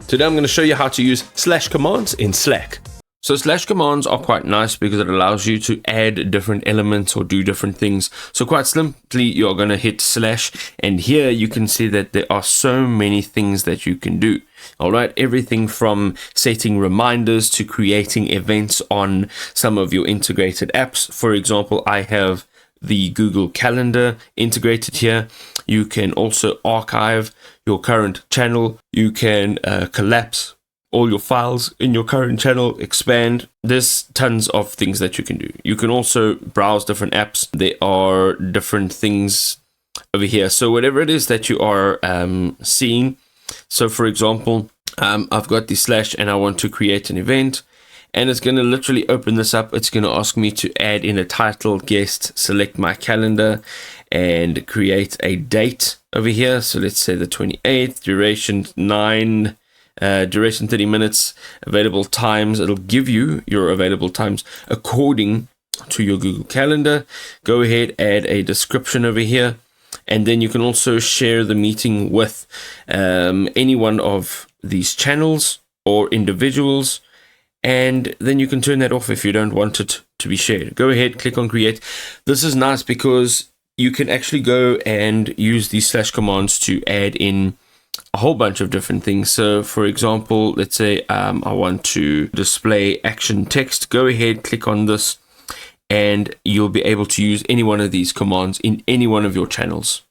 Today I'm going to show you how to use slash commands in Slack. So slash commands are quite nice because it allows you to add different elements or do different things. So quite simply, you're going to hit slash, and here you can see that there are so many things that you can do. All right, everything from setting reminders to creating events on some of your integrated apps. For example, I have the Google Calendar integrated here. You can also archive your current channel. You can collapse all your files in your current channel, expand. There's tons of things that you can do. You can also browse different apps. There are different things over here. So whatever it is that you are seeing. So for example, I've got the slash and I want to create an event. And it's going to literally open this up. It's going to ask me to add in a title, guest, select my calendar, and create a date over here. So let's say the 28th, duration 30 minutes, available times. It'll give you your available times according to your Google Calendar. Go ahead, add a description over here. And then you can also share the meeting with any one of these channels or individuals. And then you can turn that off if you don't want it to be shared. Go ahead, click on create. This is nice because you can actually go and use these slash commands to add in a whole bunch of different things. So for example, let's say I want to display action text. Go ahead, click on this, and you'll be able to use any one of these commands in any one of your channels.